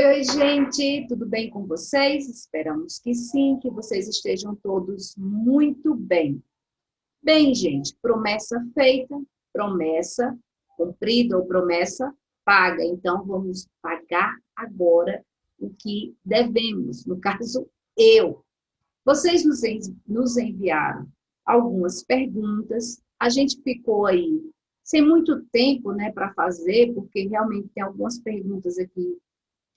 Oi, gente, tudo bem com vocês? Esperamos que sim, que vocês estejam todos muito bem. Bem, gente, promessa feita, promessa cumprida ou promessa paga. Então, vamos pagar agora o que devemos, no caso, eu. Vocês nos enviaram algumas perguntas, a gente ficou aí sem muito tempo, né, para fazer, porque realmente tem algumas perguntas aqui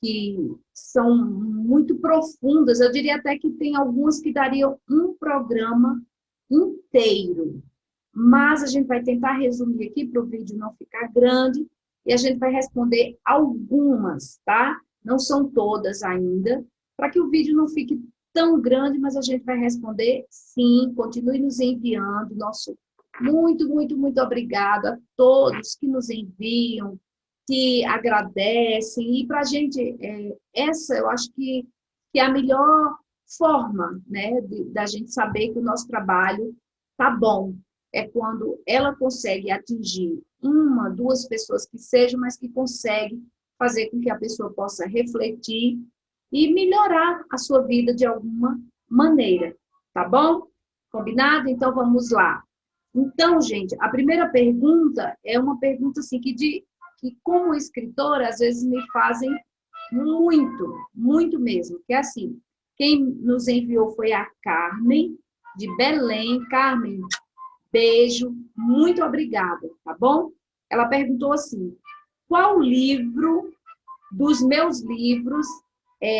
que são muito profundas. Eu diria até que tem algumas que dariam um programa inteiro. Mas a gente vai tentar resumir aqui para o vídeo não ficar grande e a gente vai responder algumas, tá? Não são todas ainda, para que o vídeo não fique tão grande, mas a gente vai responder sim. Continue nos enviando. Nosso muito obrigado a todos que nos enviam, que agradecem, e para a gente, essa eu acho que é a melhor forma, né, da gente saber que o nosso trabalho tá bom, é quando ela consegue atingir uma, duas pessoas que sejam, mas que consegue fazer com que a pessoa possa refletir e melhorar a sua vida de alguma maneira, tá bom? Combinado? Então, vamos lá. Então, gente, a primeira pergunta é uma pergunta assim que como escritora, às vezes me fazem muito mesmo. Que é assim, quem nos enviou foi a Carmen, de Belém. Carmen, beijo, muito obrigada, tá bom? Ela perguntou assim, qual livro dos meus livros,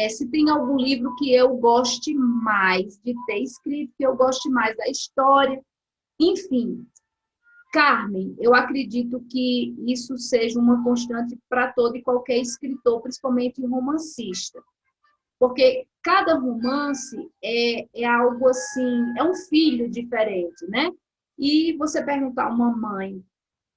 se tem algum livro que eu goste mais de ter escrito, que eu goste mais da história, enfim. Carmen, eu acredito que isso seja uma constante para todo e qualquer escritor, principalmente romancista. Porque cada romance é algo assim, é um filho diferente, né? E você perguntar a uma mãe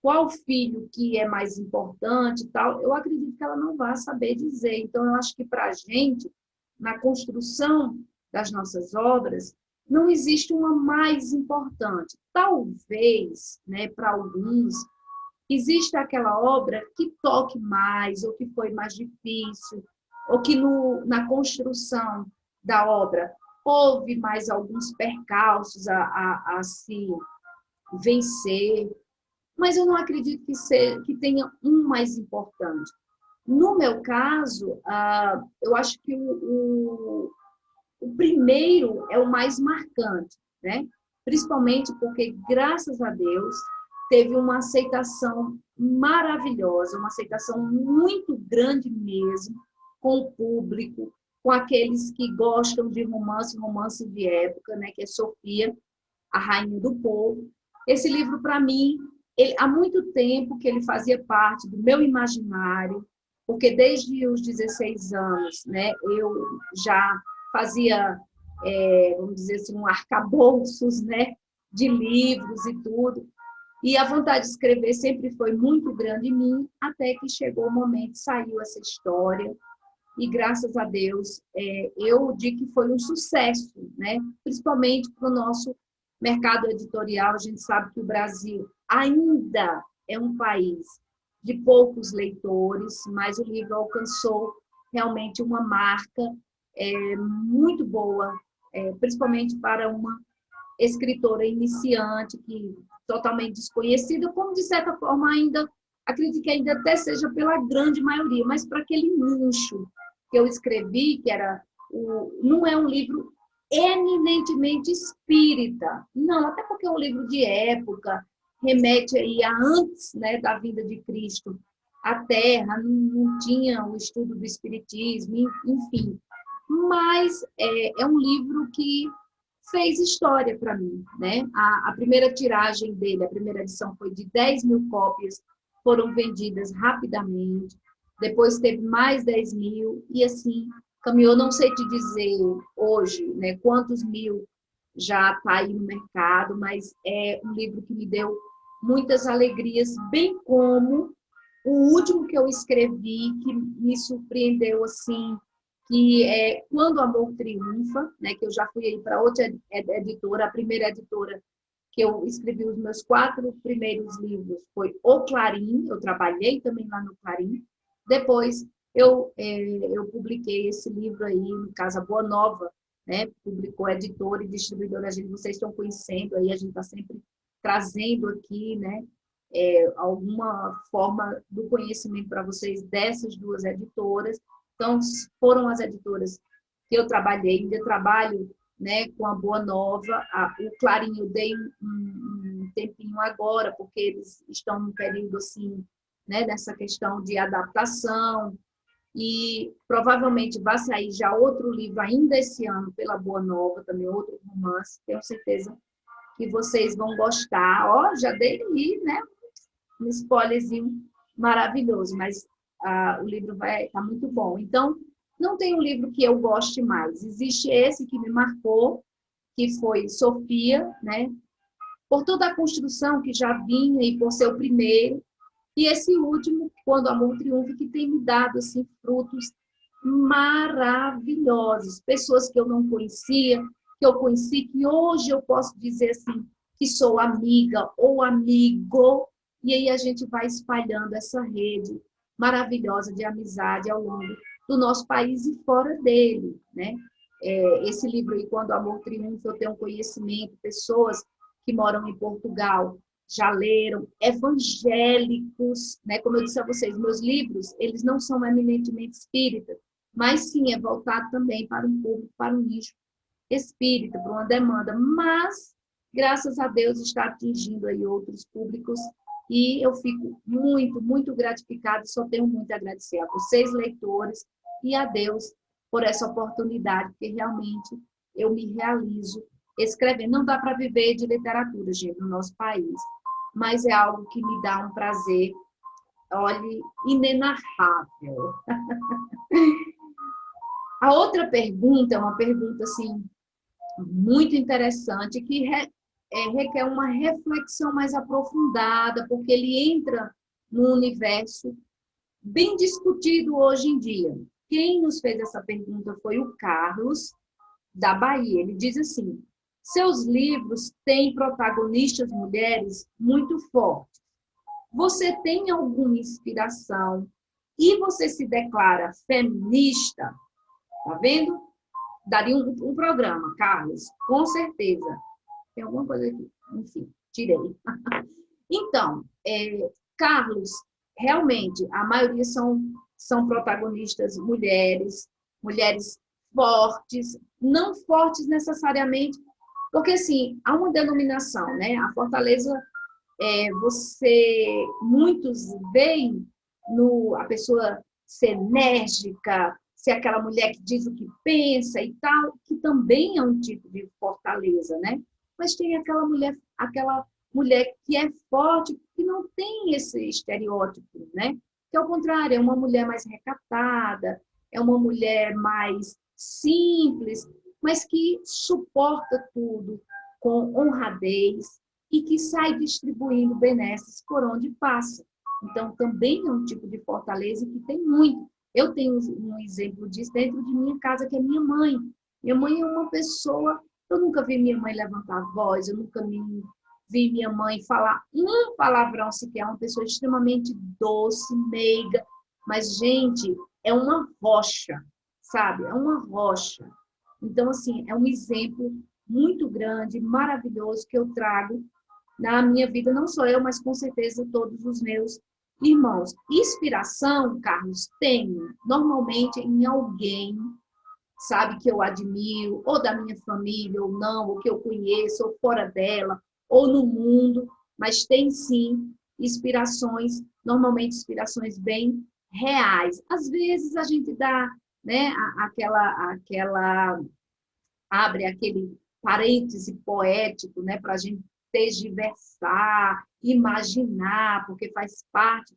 qual filho que é mais importante e tal, eu acredito que ela não vai saber dizer. Então, eu acho que para a gente, na construção das nossas obras, não existe uma mais importante. Talvez, né, para alguns, exista aquela obra que toque mais, ou que foi mais difícil, ou que na construção da obra houve mais alguns percalços a se vencer, mas eu não acredito que tenha um mais importante. No meu caso, eu acho que o primeiro é o mais marcante, né? Principalmente porque, graças a Deus, teve uma aceitação maravilhosa, uma aceitação muito grande mesmo, com o público, com aqueles que gostam de romance de época, né? Que é Sofia, a Rainha do Povo. Esse livro, para mim, há muito tempo que ele fazia parte do meu imaginário, porque desde os 16 anos, né, eu já fazia, vamos dizer assim, um arcabouços, né, de livros e tudo. E a vontade de escrever sempre foi muito grande em mim, até que chegou o momento, saiu essa história, e graças a Deus, eu digo que foi um sucesso, né, principalmente para o nosso mercado editorial. A gente sabe que o Brasil ainda é um país de poucos leitores, mas o livro alcançou realmente uma marca muito boa, principalmente para uma escritora iniciante, que totalmente desconhecida, como de certa forma ainda, acredito que ainda até seja pela grande maioria, mas para aquele nicho que eu escrevi, que era não é um livro eminentemente espírita, não, até porque é um livro de época, remete aí a antes, né, da vinda de Cristo à Terra, não tinha o estudo do espiritismo, enfim. Mas é um livro que fez história para mim, né? A primeira tiragem dele, a primeira edição foi de 10 mil cópias, foram vendidas rapidamente, depois teve mais 10 mil, e assim, caminhou, não sei te dizer hoje, né, quantos mil já está aí no mercado, mas é um livro que me deu muitas alegrias, bem como o último que eu escrevi, que me surpreendeu assim, que é Quando o Amor Triunfa, né, que eu já fui aí para outra editora, a primeira editora que eu escrevi os meus 4 primeiros livros foi o Clarim, eu trabalhei também lá no Clarim, depois Eu publiquei esse livro aí, no caso, a Boa Nova, né? Publicou editora e distribuidora, vocês estão conhecendo aí, a gente está sempre trazendo aqui, né? Alguma forma do conhecimento para vocês dessas duas editoras. Então, foram as editoras que eu trabalhei, ainda trabalho, né, com a Boa Nova. O Clarim eu dei um tempinho agora, porque eles estão num período assim, né, nessa questão de adaptação, e provavelmente vai sair já outro livro ainda esse ano pela Boa Nova, também outro romance, tenho certeza que vocês vão gostar. Ó, já dei aí, né, um spoilerzinho maravilhoso, mas o livro vai estar muito bom. Então, não tem um livro que eu goste mais. Existe esse que me marcou, que foi Sofia, né? Por toda a construção que já vinha e por ser o primeiro. E esse último, Quando o Amor Triunfa, que tem me dado assim, frutos maravilhosos. Pessoas que eu não conhecia, que eu conheci, que hoje eu posso dizer assim, que sou amiga ou amigo. E aí a gente vai espalhando essa rede maravilhosa de amizade ao longo do nosso país e fora dele, né? Esse livro aí, Quando o Amor Triunfa, eu tenho um conhecimento, pessoas que moram em Portugal já leram, evangélicos, né? Como eu disse a vocês, meus livros, eles não são eminentemente espíritas, mas sim é voltado também para um público, para um nicho espírita, para uma demanda, mas, graças a Deus, está atingindo aí outros públicos e eu fico muito, muito gratificada, só tenho muito a agradecer a vocês, leitores, e a Deus por essa oportunidade, porque realmente eu me realizo escrevendo. Não dá para viver de literatura, gente, no nosso país, mas é algo que me dá um prazer, olhe, inenarrável. A outra pergunta é uma pergunta, assim, muito interessante, que requer uma reflexão mais aprofundada, porque ele entra num universo bem discutido hoje em dia. Quem nos fez essa pergunta foi o Carlos, da Bahia. Ele diz assim: seus livros têm protagonistas mulheres muito fortes. Você tem alguma inspiração e você se declara feminista? Tá vendo? Daria um programa, Carlos, com certeza. Tem alguma coisa aqui? Enfim, tirei. Então, Carlos, realmente, a maioria são protagonistas mulheres, mulheres fortes, não fortes necessariamente, porque, assim, há uma denominação, né? A Fortaleza, muitos veem a pessoa ser enérgica, ser aquela mulher que diz o que pensa e tal, que também é um tipo de fortaleza, né? Mas tem aquela mulher que é forte, que não tem esse estereótipo, né? Que, ao contrário, é uma mulher mais recatada, é uma mulher mais simples, mas que suporta tudo com honradez e que sai distribuindo benesses por onde passa. Então, também é um tipo de fortaleza que tem muito. Eu tenho um exemplo disso dentro de minha casa, que é minha mãe. Minha mãe é uma pessoa... Eu nunca vi minha mãe levantar a voz, eu nunca vi minha mãe falar um palavrão sequer. É uma pessoa extremamente doce, meiga, mas, gente, é uma rocha, sabe? É uma rocha. Então, assim, é um exemplo muito grande, maravilhoso, que eu trago na minha vida, não só eu, mas com certeza todos os meus irmãos. Inspiração, Carlos, tenho normalmente em alguém, sabe, que eu admiro, ou da minha família, ou não, ou que eu conheço, ou fora dela, ou no mundo, mas tem sim inspirações, normalmente inspirações bem reais. Às vezes a gente dá, né, aquela abre aquele parêntese poético, né, para a gente tergiversar, imaginar, porque faz parte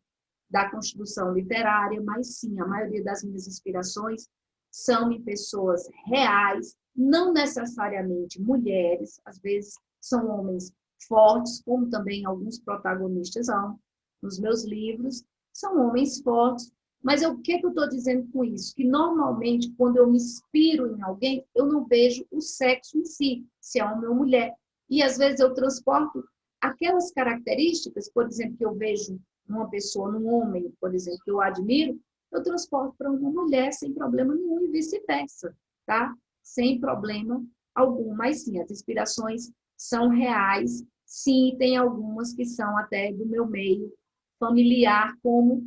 da construção literária, mas sim, a maioria das minhas inspirações são em pessoas reais, não necessariamente mulheres, às vezes são homens fortes, como também alguns protagonistas são nos meus livros, são homens fortes. Mas o que eu estou dizendo com isso? Que normalmente, quando eu me inspiro em alguém, eu não vejo o sexo em si, se é homem ou mulher. E às vezes eu transporto aquelas características, por exemplo, que eu vejo numa pessoa, num homem, por exemplo, que eu admiro, eu transporto para uma mulher sem problema nenhum e vice-versa, tá? Sem problema algum. Mas sim, as inspirações são reais. Sim, tem algumas que são até do meu meio familiar, como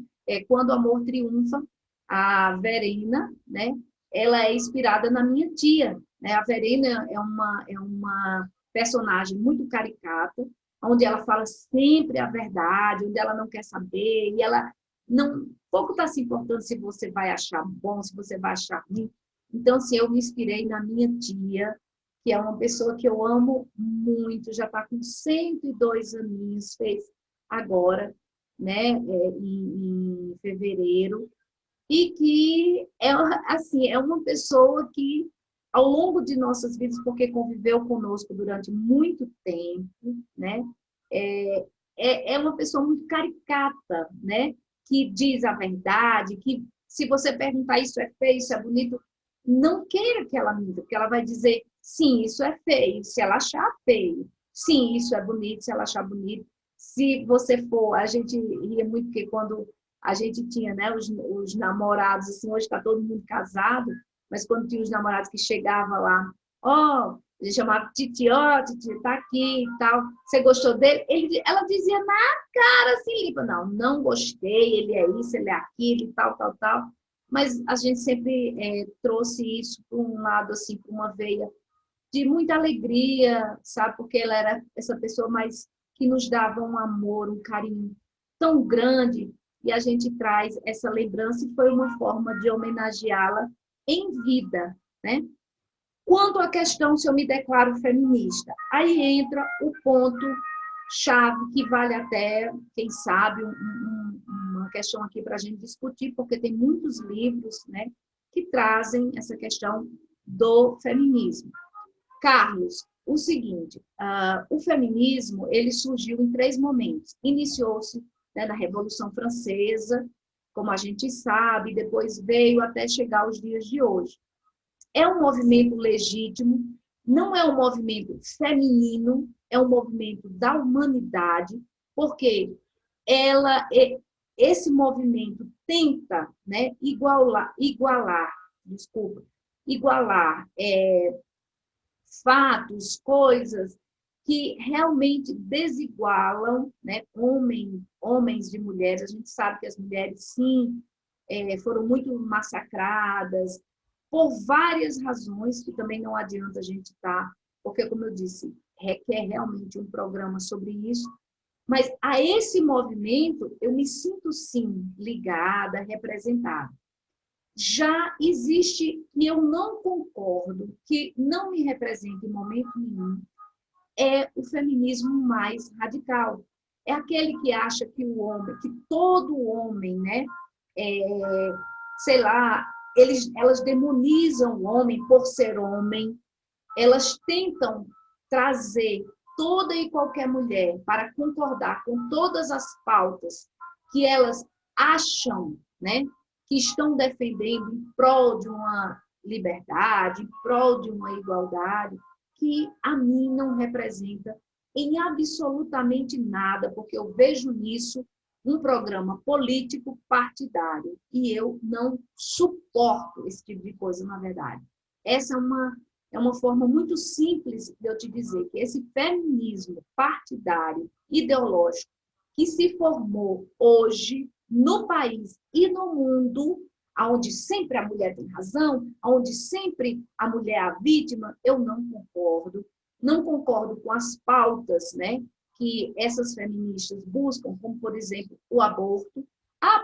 Quando o Amor Triunfa, a Verena, né? Ela é inspirada na minha tia, né? A Verena é uma personagem muito caricata, onde ela fala sempre a verdade, onde ela não quer saber, e ela não pouco está se importando se você vai achar bom, se você vai achar ruim. Então, assim, eu me inspirei na minha tia, que é uma pessoa que eu amo muito, já está com 102 aninhos, fez agora, né, em fevereiro, e que é assim, é uma pessoa que ao longo de nossas vidas, porque conviveu conosco durante muito tempo, né, é, é uma pessoa muito caricata, né, que diz a verdade, que se você perguntar isso é feio, isso é bonito, não queira que ela minta, porque ela vai dizer sim, isso é feio, se ela achar feio, sim, isso é bonito, se ela achar bonito. Se você for, a gente ria muito porque quando a gente tinha, né, os namorados, assim, hoje está todo mundo casado, mas quando tinha os namorados que chegavam lá, ó, a gente chamava Titi, ó, Titi, tá aqui e tal, você gostou dele? Ela dizia na cara, assim, limpa, não gostei, ele é isso, ele é aquilo e tal, tal, tal, mas a gente sempre trouxe isso para um lado, assim, para uma veia de muita alegria, sabe, porque ela era essa pessoa mais que nos dava um amor, um carinho tão grande, e a gente traz essa lembrança e foi uma forma de homenageá-la em vida, né? Quanto à questão se eu me declaro feminista, aí entra o ponto chave que vale até, quem sabe, uma questão aqui para a gente discutir, porque tem muitos livros, né, que trazem essa questão do feminismo. Carlos, o seguinte, o feminismo ele surgiu em 3 momentos. Iniciou-se, né, na Revolução Francesa, como a gente sabe, depois veio até chegar aos dias de hoje. É um movimento legítimo, não é um movimento feminino, é um movimento da humanidade, porque esse movimento tenta, né, igualar fatos, coisas que realmente desigualam, né, homens de mulheres. A gente sabe que as mulheres, sim, foram muito massacradas, por várias razões, que também não adianta a gente estar, porque, como eu disse, requer realmente um programa sobre isso, mas a esse movimento eu me sinto, sim, ligada, representada. Já existe, e eu não concordo, que não me representa em momento nenhum, é o feminismo mais radical. É aquele que acha que o homem, que todo homem, né, sei lá, elas demonizam o homem por ser homem, elas tentam trazer toda e qualquer mulher para concordar com todas as pautas que elas acham, né, que estão defendendo em prol de uma liberdade, em prol de uma igualdade, que a mim não representa em absolutamente nada, porque eu vejo nisso um programa político partidário e eu não suporto esse tipo de coisa, na verdade. Essa é uma forma muito simples de eu te dizer que esse feminismo partidário, ideológico, que se formou hoje no país e no mundo, onde sempre a mulher tem razão, onde sempre a mulher é a vítima, eu não concordo. Não concordo com as pautas, né, que essas feministas buscam, como, por exemplo, o aborto.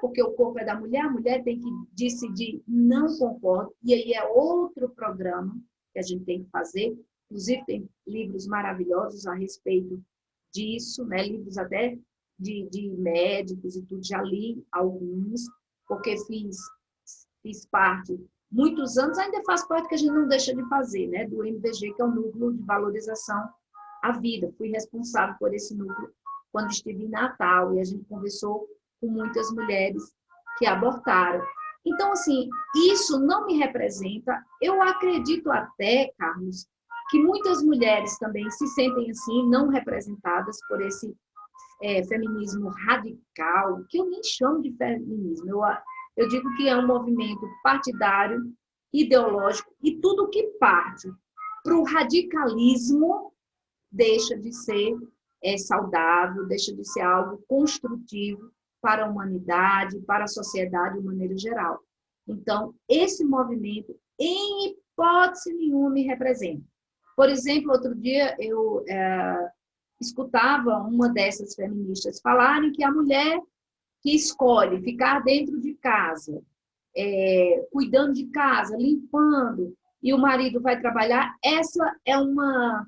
Porque o corpo é da mulher, a mulher tem que decidir. Não concordo. E aí é outro programa que a gente tem que fazer. Inclusive, tem livros maravilhosos a respeito disso, né? Livros até de médicos e tudo. Já li alguns, porque fiz parte muitos anos, ainda faz parte que a gente não deixa de fazer, né? Do NVG, que é o Núcleo de Valorização à Vida. Fui responsável por esse núcleo quando estive em Natal e a gente conversou com muitas mulheres que abortaram. Então, assim, isso não me representa. Eu acredito até, Carlos, que muitas mulheres também se sentem assim, não representadas por esse feminismo radical, que eu nem chamo de feminismo. Eu digo que é um movimento partidário, ideológico, e tudo que parte para o radicalismo deixa de ser saudável, deixa de ser algo construtivo para a humanidade, para a sociedade de maneira geral. Então, esse movimento, em hipótese nenhuma, me representa. Por exemplo, outro dia eu escutava uma dessas feministas falarem que a mulher que escolhe ficar dentro de casa, cuidando de casa, limpando, e o marido vai trabalhar, essa é uma...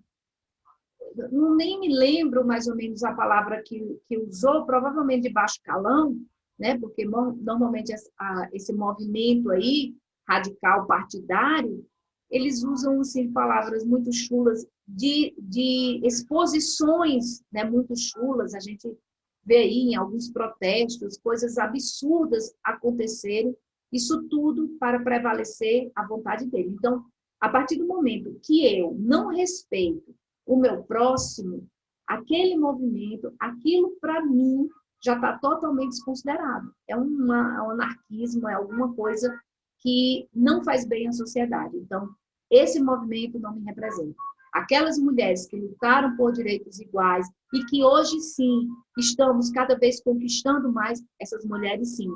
nem me lembro mais ou menos a palavra que usou, provavelmente de baixo calão, né? Porque normalmente esse movimento aí, radical partidário, eles usam assim, palavras muito chulas, de exposições, né, muito chulas. A gente vê aí em alguns protestos, coisas absurdas acontecerem, isso tudo para prevalecer a vontade dele. Então, a partir do momento que eu não respeito o meu próximo, aquele movimento, aquilo para mim já está totalmente desconsiderado. É um anarquismo, é alguma coisa que não faz bem à sociedade. Então, esse movimento não me representa. Aquelas mulheres que lutaram por direitos iguais e que hoje, sim, estamos cada vez conquistando mais, essas mulheres, sim,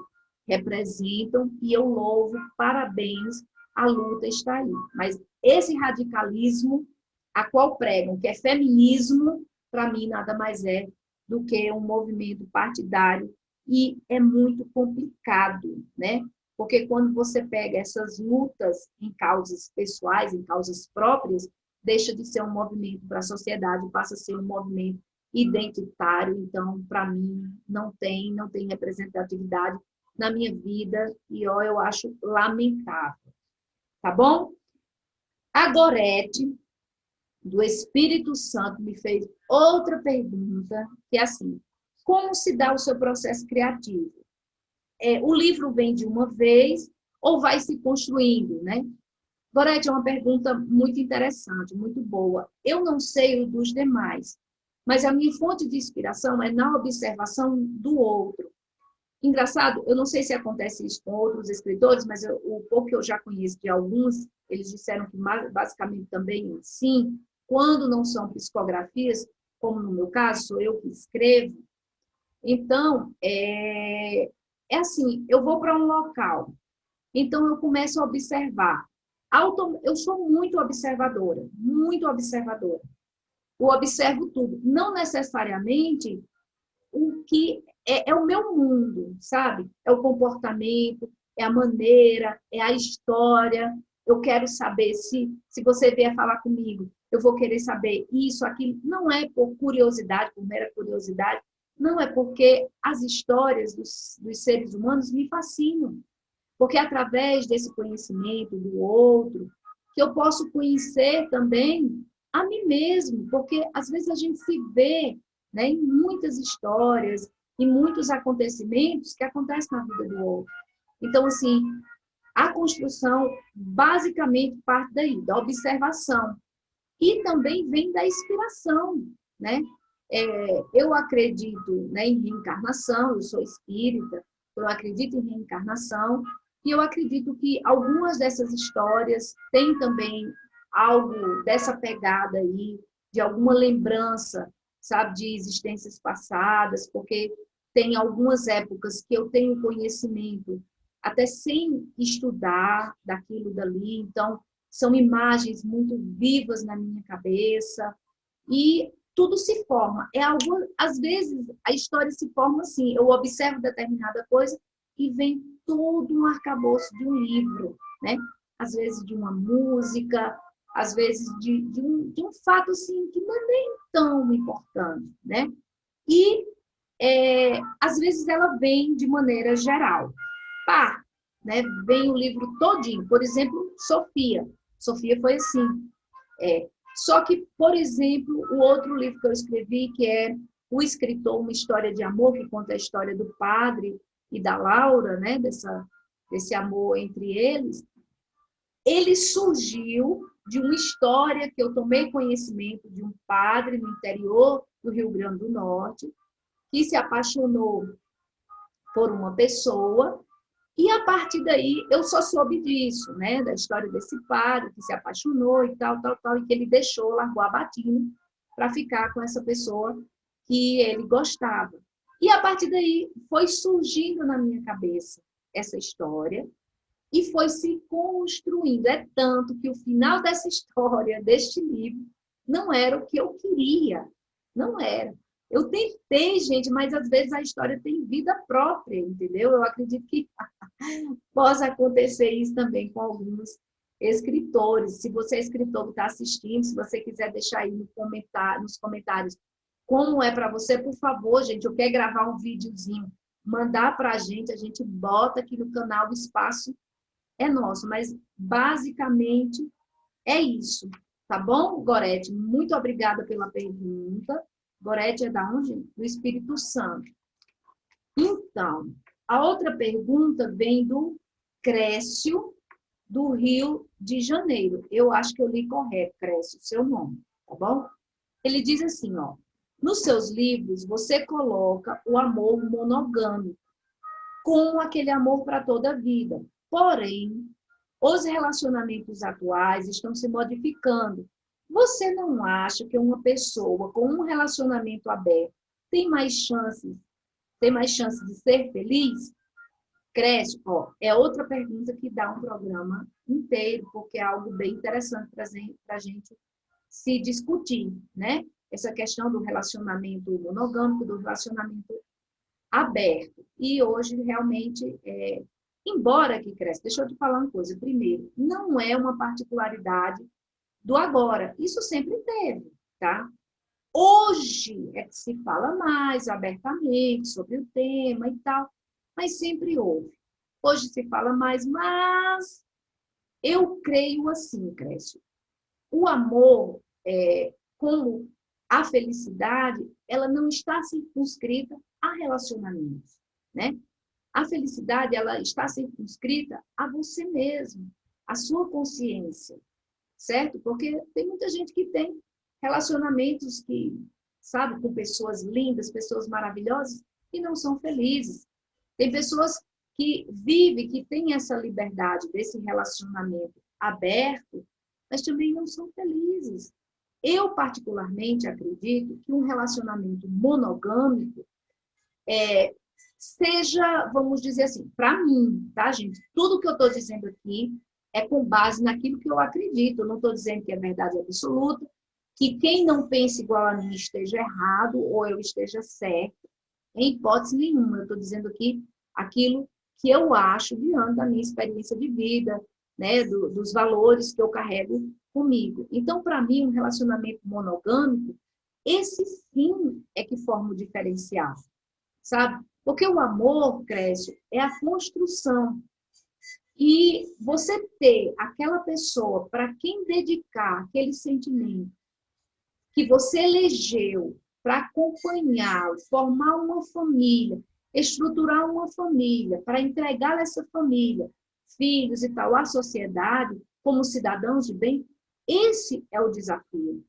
representam e eu louvo, parabéns, a luta está aí. Mas esse radicalismo a qual pregam que é feminismo, para mim nada mais é do que um movimento partidário e é muito complicado, né? Porque quando você pega essas lutas em causas pessoais, em causas próprias, deixa de ser um movimento para a sociedade, passa a ser um movimento identitário. Então, para mim, não tem representatividade na minha vida e eu acho lamentável. Tá bom? A Gorete, do Espírito Santo, me fez outra pergunta, que é assim: como se dá o seu processo criativo? O livro vem de uma vez ou vai se construindo, né? Gorete, é uma pergunta muito interessante, muito boa. Eu não sei o dos demais, mas a minha fonte de inspiração é na observação do outro. Engraçado, eu não sei se acontece isso com outros escritores, mas o pouco que eu já conheço de alguns, eles disseram que basicamente também sim, quando não são psicografias, como no meu caso, sou eu que escrevo. Então, é assim, eu vou para um local, então eu começo a observar. Eu sou muito observadora, muito observadora. Eu observo tudo, não necessariamente o que é o meu mundo, sabe? É o comportamento, é a maneira, é a história. Eu quero saber se você vier falar comigo, eu vou querer saber isso, aquilo. Não é por curiosidade, por mera curiosidade, não é porque as histórias dos seres humanos me fascinam. Porque é através desse conhecimento do outro que eu posso conhecer também a mim mesmo, porque às vezes a gente se vê, né, em muitas histórias, em muitos acontecimentos que acontecem na vida do outro. Então, assim, a construção basicamente parte daí, da observação. E também vem da inspiração, né? Eu acredito, né, em reencarnação, eu sou espírita, eu acredito em reencarnação, e eu acredito que algumas dessas histórias têm também algo dessa pegada aí, de alguma lembrança, sabe, de existências passadas, porque tem algumas épocas que eu tenho conhecimento, até sem estudar daquilo dali, então são imagens muito vivas na minha cabeça, e tudo se forma. Às vezes, a história se forma assim, eu observo determinada coisa e vem todo um arcabouço de um livro, né? Às vezes de uma música, às vezes de um fato assim, que não é nem tão importante, né? E, às vezes, ela vem de maneira geral. Pá, né? Vem o livro todinho. Por exemplo, Sofia. Sofia foi assim. Só que, por exemplo, o outro livro que eu escrevi, que é O Escritor, uma História de Amor, que conta a história do padre e da Laura, né? Desse amor entre eles, ele surgiu de uma história que eu tomei conhecimento de um padre no interior do Rio Grande do Norte, que se apaixonou por uma pessoa E a partir daí, eu só soube disso, né? Da história desse padre que se apaixonou e tal, tal, tal, e que ele deixou, largou a batina para ficar com essa pessoa que ele gostava. E a partir daí, foi surgindo na minha cabeça essa história e foi se construindo. É tanto que o final dessa história, deste livro, não era o que eu queria. Não era. Eu tentei, gente, mas às vezes a história tem vida própria, entendeu? Eu acredito que possa acontecer isso também com alguns escritores. Se você é escritor que está assistindo, se você quiser deixar aí no nos comentários como é para você, por favor, gente, eu quero gravar um videozinho, mandar para a gente bota aqui no canal, o espaço é nosso, mas basicamente é isso, tá bom, Gorete? Muito obrigada pela pergunta. Gorete é da onde? Do Espírito Santo. Então, a outra pergunta vem do Crécio, do Rio de Janeiro. Eu acho que eu li correto, Crécio, seu nome, tá bom? Ele diz assim, ó, nos seus livros você coloca o amor monogâmico, com aquele amor para toda a vida. Porém, os relacionamentos atuais estão se modificando. Você não acha que uma pessoa com um relacionamento aberto tem mais chances de ser feliz? Cresce, ó, é outra pergunta que dá um programa inteiro, porque é algo bem interessante para a gente se discutir, né? Essa questão do relacionamento monogâmico, do relacionamento aberto. E hoje, realmente, embora que cresce, deixa eu te falar uma coisa. Primeiro, não é uma particularidade do agora. Isso sempre teve, tá? Hoje é que se fala mais abertamente sobre o tema e tal, mas sempre houve. Hoje se fala mais, mas eu creio assim, Crécio. O amor, como a felicidade, ela não está circunscrita a relacionamentos, né? A felicidade, ela está circunscrita a você mesmo, a sua consciência, certo? Porque tem muita gente que tem relacionamentos que, sabe, com pessoas lindas, pessoas maravilhosas, e não são felizes. Tem pessoas que vivem, que têm essa liberdade desse relacionamento aberto, mas também não são felizes. Eu, particularmente, acredito que um relacionamento monogâmico seja, vamos dizer assim, para mim, tá, gente? Tudo que eu estou dizendo aqui é com base naquilo que eu acredito. Eu não estou dizendo que é verdade absoluta, que quem não pensa igual a mim esteja errado ou eu esteja certo, em hipótese nenhuma. Eu estou dizendo aqui aquilo que eu acho diante da minha experiência de vida, né, dos valores que eu carrego comigo. Então, para mim, um relacionamento monogâmico, esse sim é que forma o diferencial, sabe? Porque o amor, Crécio, é a construção. E você ter aquela pessoa para quem dedicar aquele sentimento que você elegeu para acompanhar, formar uma família, estruturar uma família, para entregar essa família, filhos e tal, à sociedade, como cidadãos de bem, esse é o desafio.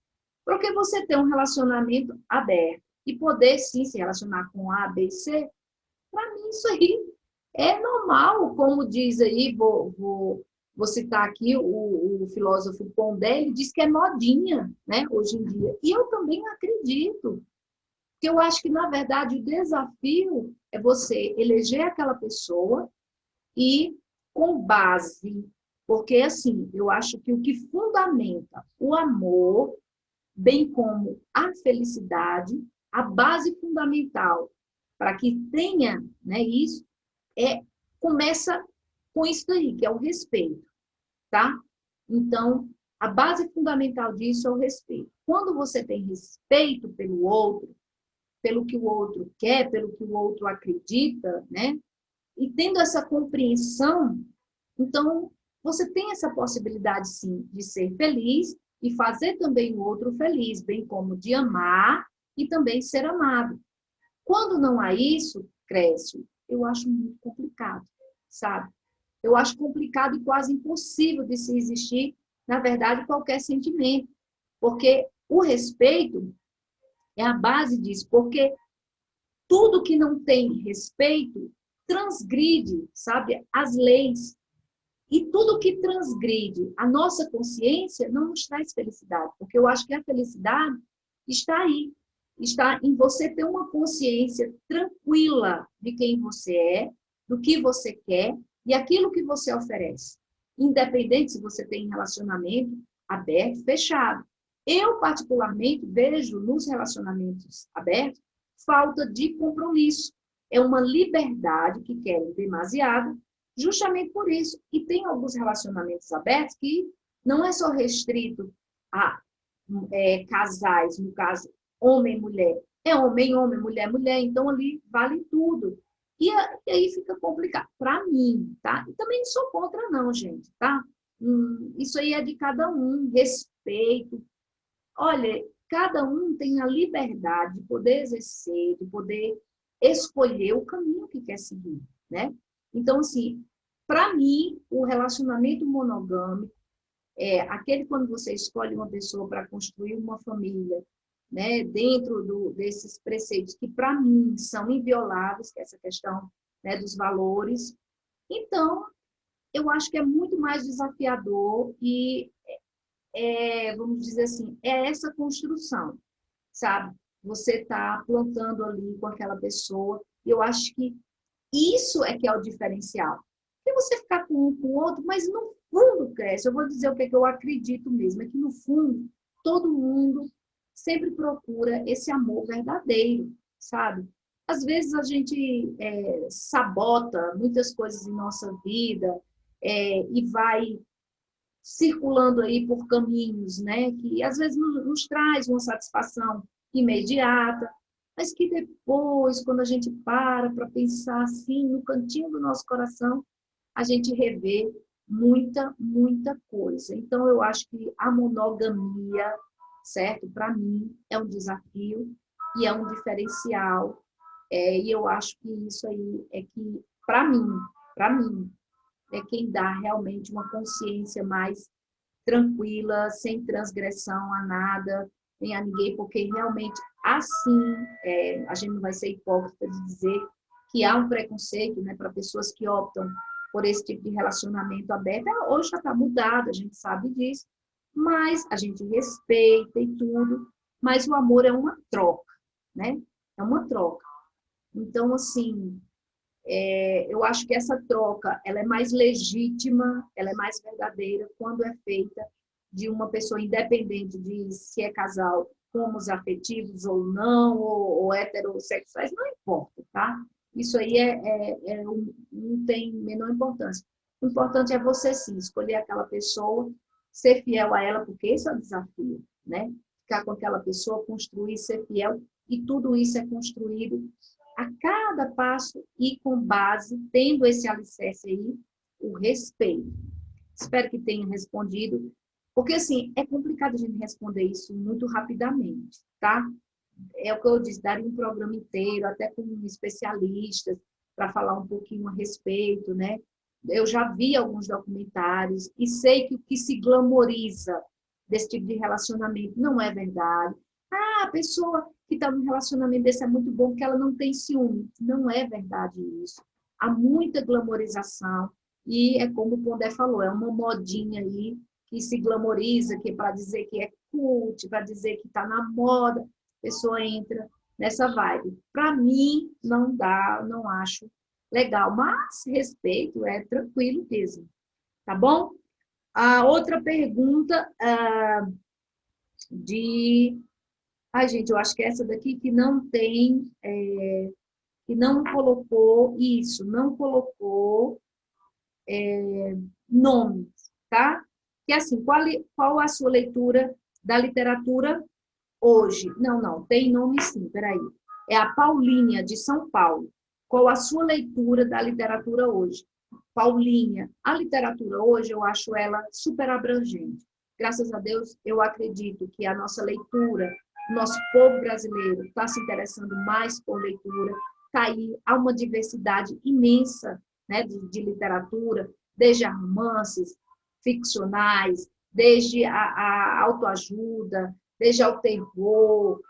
Porque você tem um relacionamento aberto e poder, sim, se relacionar com A, B, C, para mim isso aí é normal, como diz aí, vou citar aqui o filósofo Pondé, ele diz que é modinha, né, hoje em dia. E eu também acredito, que eu acho que, na verdade, o desafio é você eleger aquela pessoa e com base, porque, assim, eu acho que o que fundamenta o amor, bem como a felicidade, a base fundamental para que tenha, né, isso, começa com isso daí, que é o respeito, tá? Então, a base fundamental disso é o respeito. Quando você tem respeito pelo outro, pelo que o outro quer, pelo que o outro acredita, né? E tendo essa compreensão, então você tem essa possibilidade, sim, de ser feliz e fazer também o outro feliz, bem como de amar e também ser amado. Quando não há isso, Crécio, eu acho muito complicado, sabe? Eu acho complicado e quase impossível de se existir, na verdade, qualquer sentimento. Porque o respeito é a base disso. Porque tudo que não tem respeito transgride, sabe, as leis. E tudo que transgride a nossa consciência não nos traz felicidade, porque eu acho que a felicidade está aí, está em você ter uma consciência tranquila de quem você é, do que você quer e aquilo que você oferece. Independente se você tem relacionamento aberto, fechado. Eu, particularmente, vejo nos relacionamentos abertos falta de compromisso. É uma liberdade que querem demasiado, justamente por isso. E tem alguns relacionamentos abertos que não é só restrito a casais, no caso, homem e mulher. É homem, homem, mulher, mulher. Então, ali vale tudo. E aí fica complicado. Para mim, tá? E também não sou contra, não, gente, tá? Isso aí é de cada um, respeito. Olha, cada um tem a liberdade de poder exercer, de poder escolher o caminho que quer seguir, né? Então, assim, para mim, o relacionamento monogâmico é aquele quando você escolhe uma pessoa para construir uma família, né, dentro desses preceitos que, para mim, são invioláveis, que é essa questão, né, dos valores. Então, eu acho que é muito mais desafiador e, vamos dizer assim, é essa construção, sabe? Você está plantando ali com aquela pessoa. Eu acho que isso é que é o diferencial. Porque você ficar com um com o outro, mas no fundo, cresce. Eu vou dizer o que, é que eu acredito mesmo, é que no fundo, todo mundo sempre procura esse amor verdadeiro, sabe? Às vezes a gente sabota muitas coisas em nossa vida e vai circulando aí por caminhos, né, que às vezes nos traz uma satisfação imediata, mas que depois, quando a gente para pensar assim, no cantinho do nosso coração, a gente revê muita, muita coisa. Então, eu acho que a monogamia, certo? Para mim, é um desafio e é um diferencial. E eu acho que isso aí é que, para mim, é quem dá realmente uma consciência mais tranquila, sem transgressão a nada, nem a ninguém, porque realmente assim, a gente não vai ser hipócrita de dizer que há um preconceito, né, para pessoas que optam por esse tipo de relacionamento aberto. Hoje já está mudado, a gente sabe disso, mas a gente respeita e tudo, mas o amor é uma troca, né? É uma troca. Então, assim, eu acho que essa troca ela é mais legítima, ela é mais verdadeira quando é feita de uma pessoa independente de se é casal homoafetivos ou não, ou heterossexuais, não importa, tá? Isso aí não tem menor importância. O importante é você, sim, escolher aquela pessoa, ser fiel a ela, porque esse é o desafio, né? Ficar com aquela pessoa, construir, ser fiel, e tudo isso é construído a cada passo e com base, tendo esse alicerce aí, o respeito. Espero que tenha respondido, porque, assim, é complicado a gente responder isso muito rapidamente, tá? É o que eu disse, daria um programa inteiro, até com especialistas, para falar um pouquinho a respeito, né? Eu já vi alguns documentários e sei que o que se glamoriza desse tipo de relacionamento não é verdade. Ah, a pessoa que está num relacionamento desse é muito bom porque ela não tem ciúme. Não é verdade isso. Há muita glamorização e é como o Pondé falou, é uma modinha aí que se glamoriza, que é para dizer que é cult, para dizer que está na moda, a pessoa entra nessa vibe. Para mim, não dá, não acho legal, mas respeito, é tranquilo mesmo, tá bom? A outra pergunta de... Ai, gente, eu acho que é essa daqui que não tem, que não colocou isso, não colocou nomes, tá? Que assim, qual a sua leitura da literatura hoje? Não, tem nome sim, peraí. É a Paulinha, de São Paulo. Qual a sua leitura da literatura hoje? Paulinha, a literatura hoje, eu acho ela super abrangente. Graças a Deus, eu acredito que a nossa leitura, o nosso povo brasileiro está se interessando mais por leitura. Está aí, há uma diversidade imensa, né, de literatura, desde a romances ficcionais, desde a autoajuda, desde ao terror,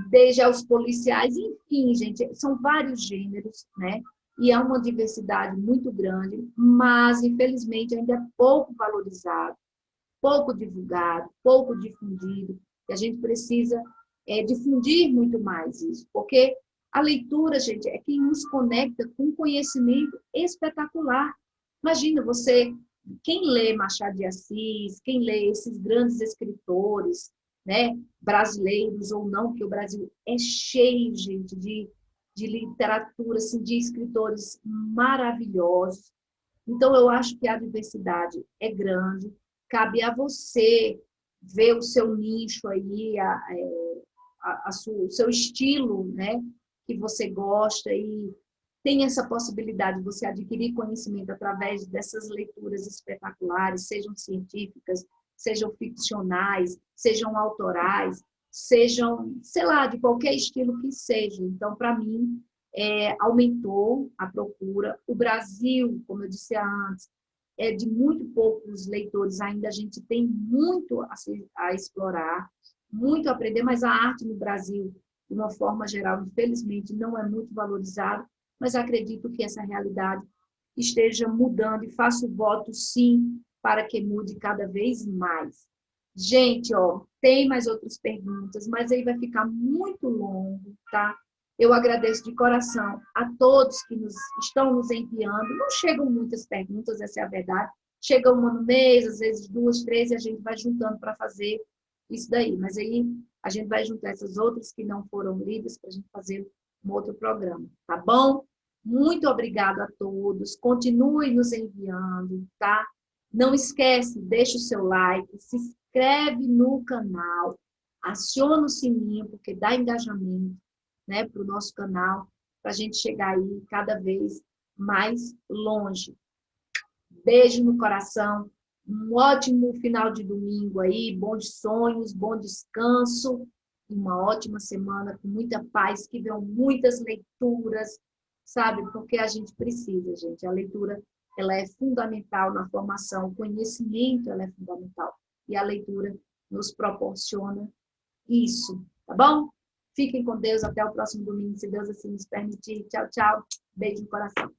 desde aos policiais, enfim, gente, são vários gêneros, né? e é uma diversidade muito grande, mas, infelizmente, ainda é pouco valorizado, pouco divulgado, pouco difundido, e a gente precisa difundir muito mais isso, porque a leitura, gente, é quem nos conecta com um conhecimento espetacular. Imagina você, quem lê Machado de Assis, quem lê esses grandes escritores, né, brasileiros ou não, porque o Brasil é cheio, gente, de literatura, assim, de escritores maravilhosos. Então, eu acho que a diversidade é grande, cabe a você ver o seu nicho aí, o seu estilo, né, que você gosta e tem essa possibilidade de você adquirir conhecimento através dessas leituras espetaculares, sejam científicas, sejam ficcionais, sejam autorais, sejam, sei lá, de qualquer estilo que seja. Então, para mim, aumentou a procura. O Brasil, como eu disse antes, é de muito poucos leitores, ainda a gente tem muito a explorar, muito a aprender, mas a arte no Brasil, de uma forma geral, infelizmente, não é muito valorizada, mas acredito que essa realidade esteja mudando e faço voto, sim, para que mude cada vez mais. Gente, ó, tem mais outras perguntas, mas aí vai ficar muito longo, tá? Eu agradeço de coração a todos que estão nos enviando. Não chegam muitas perguntas, essa é a verdade. Chega uma no mês, às vezes duas, três, e a gente vai juntando para fazer isso daí. Mas aí a gente vai juntar essas outras que não foram lidas para a gente fazer um outro programa, tá bom? Muito obrigada a todos. Continue nos enviando, tá? Não esquece, deixa o seu like, se inscreve no canal, aciona o sininho, porque dá engajamento, né, para o nosso canal, para a gente chegar aí cada vez mais longe. Beijo no coração, um ótimo final de domingo aí, bons sonhos, bom descanso, e uma ótima semana com muita paz, que venham muitas leituras, sabe? Porque a gente precisa, gente. A leitura, ela é fundamental na formação, o conhecimento, ela é fundamental. E a leitura nos proporciona isso, tá bom? Fiquem com Deus, até o próximo domingo, se Deus assim nos permitir. Tchau, tchau. Beijo no coração.